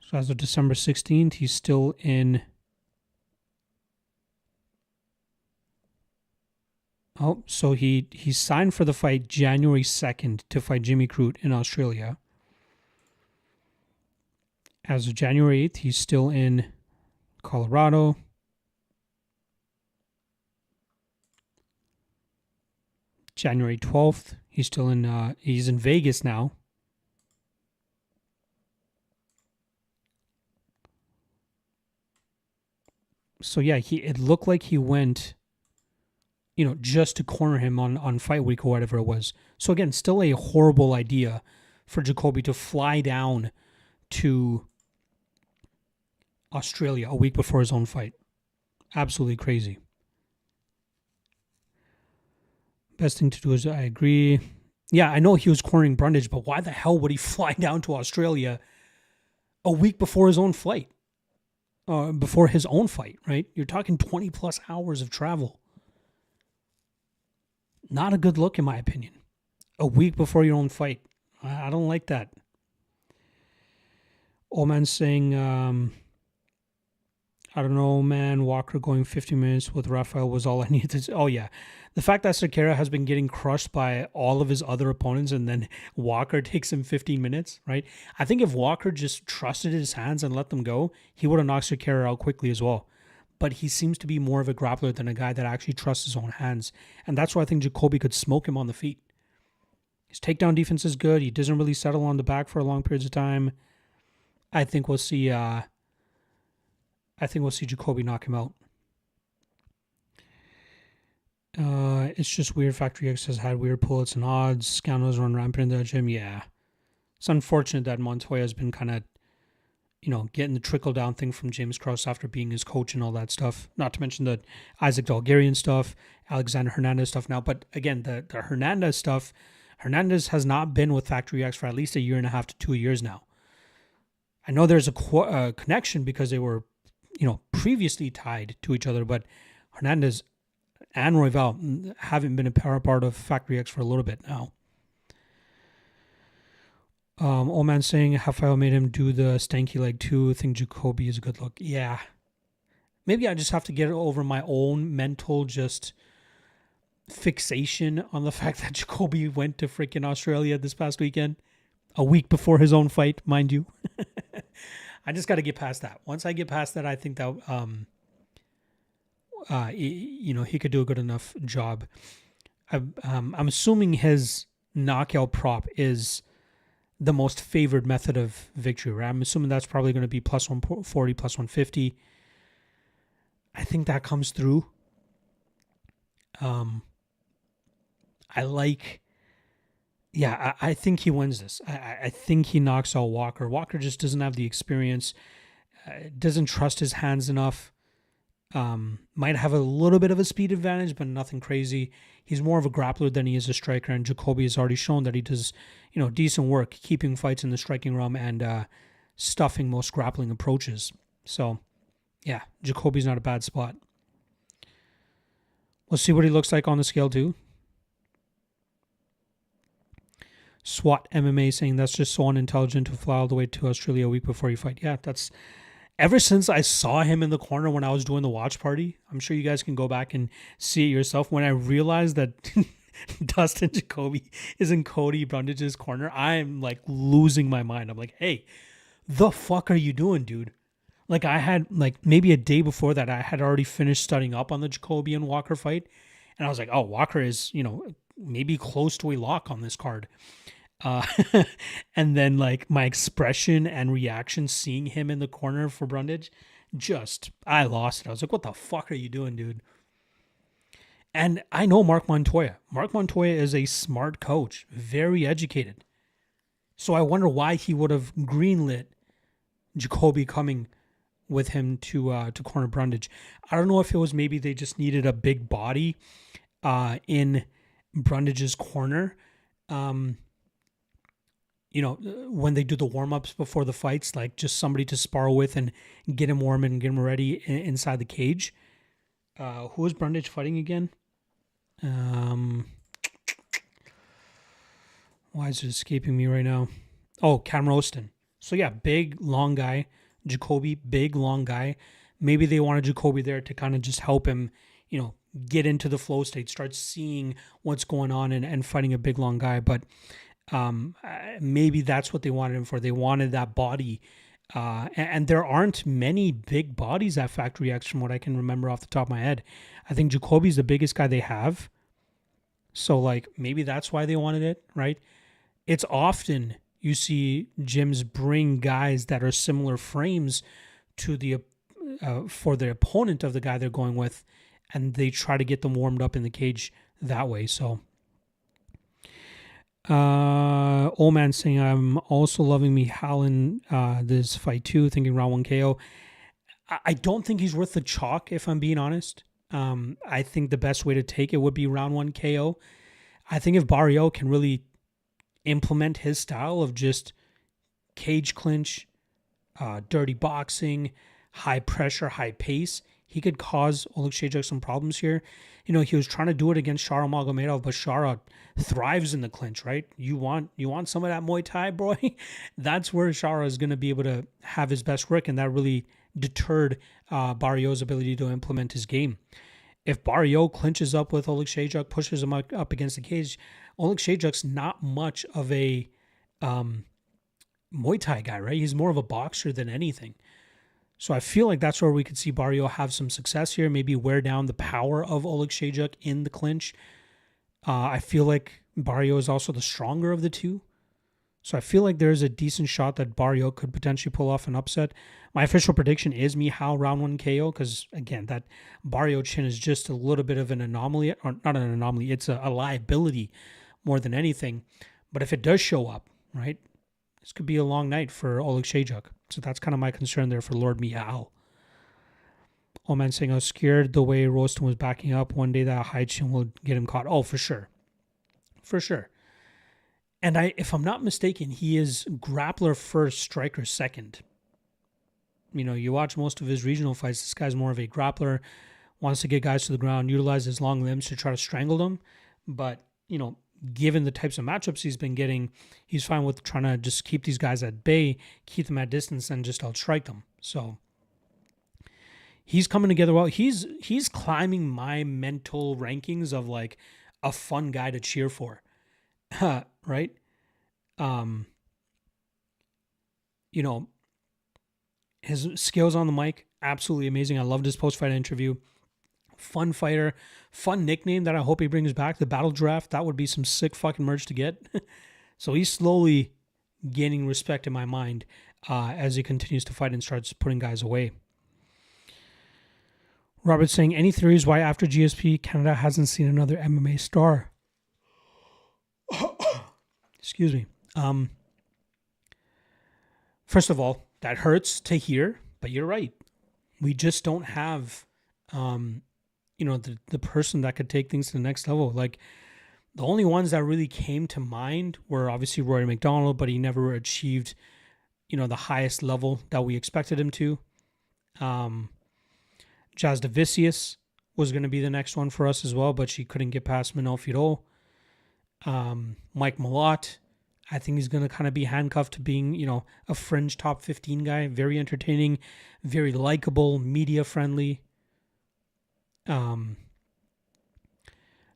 So as of December 16th, he's still in... Oh, so he signed for the fight January 2nd to fight Jimmy Crute in Australia. As of January 8th, he's still in Colorado. January 12th, he's still in he's in Vegas now. So yeah, it looked like he went, just to corner him on fight week or whatever it was. So again, still a horrible idea for Jacoby to fly down to Australia a week before his own fight. Absolutely crazy. Best thing to do is, I agree. Yeah, I know he was cornering Brundage, but why the hell would he fly down to Australia a week before his own flight? Before his own fight, right? You're talking 20 plus hours of travel. Not a good look, in my opinion. A week before your own fight. I don't like that. Old man saying, I don't know, man. Walker going 50 minutes with Rafael was all I needed to... Oh, yeah. The fact that Sakara has been getting crushed by all of his other opponents and then Walker takes him 15 minutes, right? I think if Walker just trusted his hands and let them go, he would have knocked Sakara out quickly as well. But he seems to be more of a grappler than a guy that actually trusts his own hands. And that's why I think Jacoby could smoke him on the feet. His takedown defense is good. He doesn't really settle on the back for long periods of time. I think we'll see Jacoby knock him out. It's just weird. Factory X has had weird pullets and odds. Scoundrels run rampant in the gym. Yeah. It's unfortunate that Montoya has been kind of, getting the trickle-down thing from James Krause after being his coach and all that stuff. Not to mention the Isaac Dalgarian stuff, Alexander Hernandez stuff now. But again, the Hernandez stuff, Hernandez has not been with Factory X for at least 1.5 to 2 years now. I know there's a connection because they were, previously tied to each other, but Hernandez and Royval haven't been a part of Factory X for a little bit now. Old man saying Rafael made him do the stanky leg too. I think Jacoby is a good look. Yeah. Maybe I just have to get over my own mental just fixation on the fact that Jacoby went to freaking Australia this past weekend. A week before his own fight, mind you. I just got to get past that. Once I get past that, I think that he could do a good enough job. I'm assuming his knockout prop is the most favored method of victory, right? I'm assuming that's probably going to be plus 140, plus 150. I think that comes through. I think he wins this. I think he knocks out Walker. Walker just doesn't have the experience, doesn't trust his hands enough. Might have a little bit of a speed advantage, but nothing crazy. He's more of a grappler than he is a striker, and Jacoby has already shown that he does, decent work keeping fights in the striking realm and stuffing most grappling approaches. So, yeah, Jacoby's not a bad spot. We'll see what he looks like on the scale too. SWAT MMA saying that's just so unintelligent to fly all the way to Australia a week before you fight. Yeah, that's ever since I saw him in the corner when I was doing the watch party, I'm sure you guys can go back and see it yourself. When I realized that Dustin Jacoby is in Cody Brundage's corner, I'm like losing my mind. I'm like, hey, the fuck are you doing, dude? Like, I had, like, maybe a day before that, I had already finished studying up on the Jacoby and Walker fight. And I was like, oh, Walker is, maybe close to a lock on this card. Uh, and then, like, my expression and reaction seeing him in the corner for Brundage, I lost it. I was like, what the fuck are you doing, dude? And I know Marc Montoya. Marc Montoya is a smart coach, very educated. So I wonder why he would have greenlit Jacoby coming with him to corner Brundage. I don't know if it was maybe they just needed a big body in Brundage's corner. When they do the warm-ups before the fights, like just somebody to spar with and get him warm and get him ready inside the cage. Who is Brundage fighting again? Why is it escaping me right now? Oh, Cam Roston. So yeah, big, long guy. Jacoby, big, long guy. Maybe they wanted Jacoby there to kind of just help him, get into the flow state, start seeing what's going on and fighting a big, long guy. But maybe that's what they wanted him for. They wanted that body. And there aren't many big bodies at Factory X from what I can remember off the top of my head. I think Jacoby's the biggest guy they have. So, like, maybe that's why they wanted it, right? It's often you see gyms bring guys that are similar frames to for the opponent of the guy they're going with, and they try to get them warmed up in the cage that way. So, old man saying, I'm also loving Mihalin this fight too, thinking round 1 KO. I don't think he's worth the chalk, if I'm being honest. I think the best way to take it would be round 1 KO. I think if Barrio can really implement his style of just cage clinch, dirty boxing, high pressure, high pace, he could cause Oleg Shajak some problems here. He was trying to do it against Shara Magomedov, but Shara thrives in the clinch, right? You want some of that Muay Thai, boy? That's where Shara is going to be able to have his best work, and that really deterred Barrio's ability to implement his game. If Barrio clinches up with Oleg Shajak, pushes him up against the cage, Oleg Shajak's not much of a Muay Thai guy, right? He's more of a boxer than anything. So I feel like that's where we could see Barrio have some success here, maybe wear down the power of Oleg Shajak in the clinch. I feel like Barrio is also the stronger of the two. So I feel like there's a decent shot that Barrio could potentially pull off an upset. My official prediction is Mihal round 1 KO because, again, that Barrio chin is just a little bit of an anomaly. Or not an anomaly, it's a liability more than anything. But if it does show up, right, this could be a long night for Oleg Shajak. So that's kind of my concern there for Lord Mihal. Oh man, saying I was scared the way Roston was backing up. One day that high chin will get him caught. Oh, for sure. For sure. And if I'm not mistaken, he is grappler first, striker second. You watch most of his regional fights, this guy's more of a grappler, wants to get guys to the ground, utilize his long limbs to try to strangle them. But, given the types of matchups he's been getting, he's fine with trying to just keep these guys at bay, keep them at distance, and just outstrike them. So he's coming together well. He's climbing my mental rankings of like a fun guy to cheer for. Right? His skills on the mic, absolutely amazing. I loved his post-fight interview. Fun fighter, fun nickname that I hope he brings back. The Battle Draft, that would be some sick fucking merch to get. So he's slowly gaining respect in my mind as he continues to fight and starts putting guys away. Robert saying, any theories why after GSP, Canada hasn't seen another MMA star? Excuse me. First of all, that hurts to hear, but you're right. We just don't have, the person that could take things to the next level. Like, the only ones that really came to mind were obviously Rory McDonald, but he never achieved, the highest level that we expected him to. Jazz Davicius was going to be the next one for us as well, but she couldn't get past Manel Fidel. Mike Malott, I think he's going to kind of be handcuffed to being, a fringe top 15 guy. Very entertaining, very likable, media friendly. Charles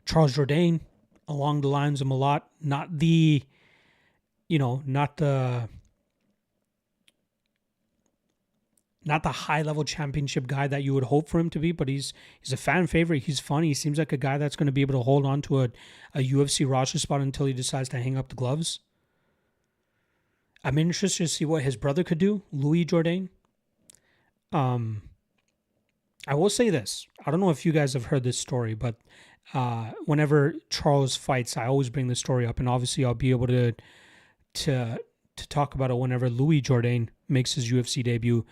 Jourdain, along the lines of Malott, not the high level championship guy that you would hope for him to be, but he's a fan favorite. He's funny. He seems like a guy that's going to be able to hold on to a UFC roster spot until he decides to hang up the gloves. I'm interested to see what his brother could do, Louis Jourdain. I will say this. I don't know if you guys have heard this story, but whenever Charles fights, I always bring the story up, and obviously I'll be able to talk about it whenever Louis Jourdain makes his UFC debut.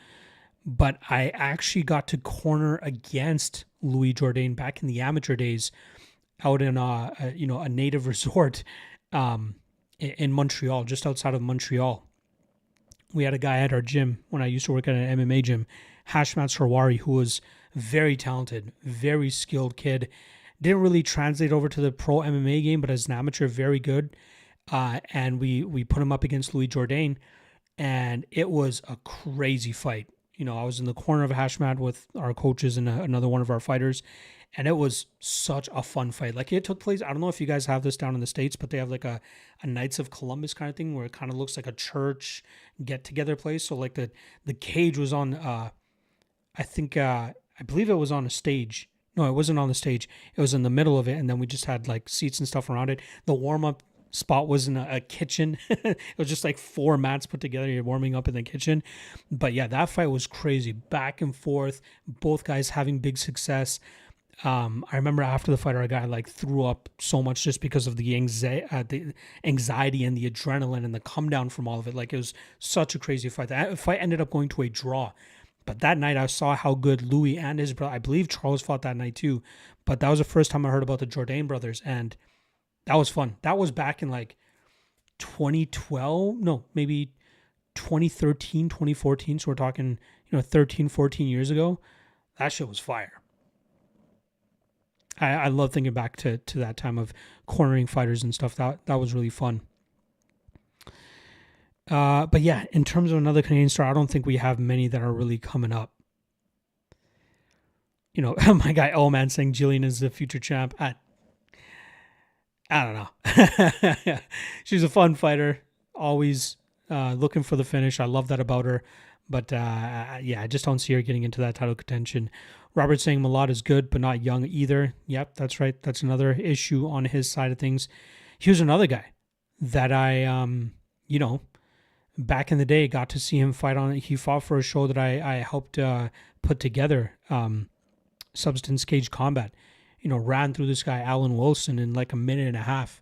But I actually got to corner against Louis Jourdain back in the amateur days, out in a native resort in Montreal, just outside of Montreal. We had a guy at our gym when I used to work at an MMA gym, Hashmat Sarwari, who was very talented, very skilled kid. Didn't really translate over to the pro MMA game, but as an amateur, very good. And we put him up against Louis Jourdain, and it was a crazy fight. I was in the corner of Hashmat with our coaches and another one of our fighters, and it was such a fun fight. Like, it took place, I don't know if you guys have this down in the States, but they have like a Knights of Columbus kind of thing where it kind of looks like a church get-together place. So like the cage was on, I believe it was on a stage. No, it wasn't on the stage. It was in the middle of it, and then we just had like seats and stuff around it. The warm-up spot was in a kitchen. It was just like 4 mats put together. You're warming up in the kitchen. But yeah, that fight was crazy. Back and forth. Both guys having big success. I remember after the fight, our guy like threw up so much just because of the anxiety and the adrenaline and the come down from all of it. Like, it was such a crazy fight. That fight ended up going to a draw. But that night I saw how good Louis and his brother, I believe Charles fought that night too. But that was the first time I heard about the Jourdain brothers, and that was fun. That was back in like 2012, no, maybe 2013, 2014. So we're talking, 13, 14 years ago. That shit was fire. I love thinking back to that time of cornering fighters and stuff. That was really fun. But yeah, in terms of another Canadian star, I don't think we have many that are really coming up. My guy, man, saying Jillian is the future champ. I don't know. She's a fun fighter, always looking for the finish. I love that about her. But yeah, I just don't see her getting into that title contention. Robert saying Malott is good, but not young either. Yep, that's right. That's another issue on his side of things. Here's another guy that I, back in the day, got to see him fight on. He fought for a show that I helped put together, Substance Cage Combat. Ran through this guy, Alan Wilson, in like a minute and a half.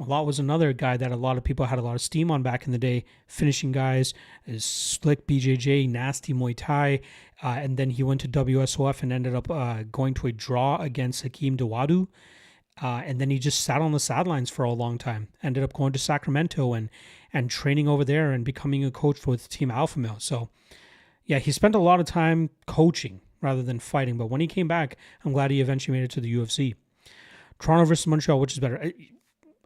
Malott was another guy that a lot of people had a lot of steam on back in the day, finishing guys, slick BJJ, nasty Muay Thai, and then he went to WSOF and ended up going to a draw against Hakeem Dawodu, and then he just sat on the sidelines for a long time, ended up going to Sacramento and training over there and becoming a coach with Team Alpha Male. So yeah, he spent a lot of time coaching rather than fighting, but when he came back, I'm glad he eventually made it to the UFC. Toronto versus Montreal, which is better?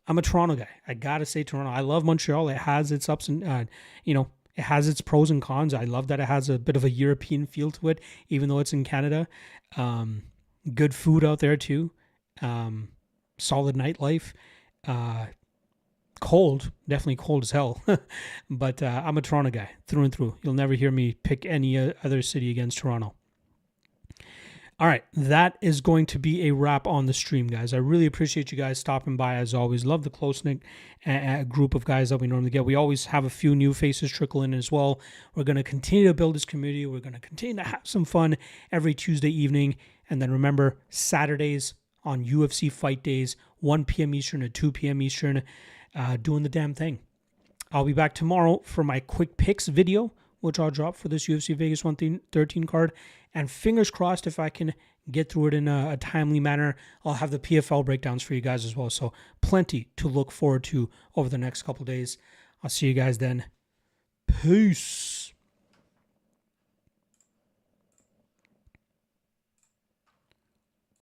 I'm a Toronto guy. I gotta say Toronto. I love Montreal. It has its ups and it has its pros and cons. I love that it has a bit of a European feel to it, even though it's in Canada. Good food out there too. Solid nightlife. Cold, definitely cold as hell. But I'm a Toronto guy through and through. You'll never hear me pick any other city against Toronto. All right, that is going to be a wrap on the stream, guys. I really appreciate you guys stopping by, as always. Love the close-knit group of guys that we normally get. We always have a few new faces trickle in as well. We're going to continue to build this community. We're going to continue to have some fun every Tuesday evening. And then remember, Saturdays on UFC Fight Days, 1 p.m. Eastern to 2 p.m. Eastern, doing the damn thing. I'll be back tomorrow for my quick picks video, which I'll drop for this UFC Vegas 113 card. And fingers crossed, if I can get through it in a timely manner, I'll have the PFL breakdowns for you guys as well. So plenty to look forward to over the next couple days. I'll see you guys then. Peace.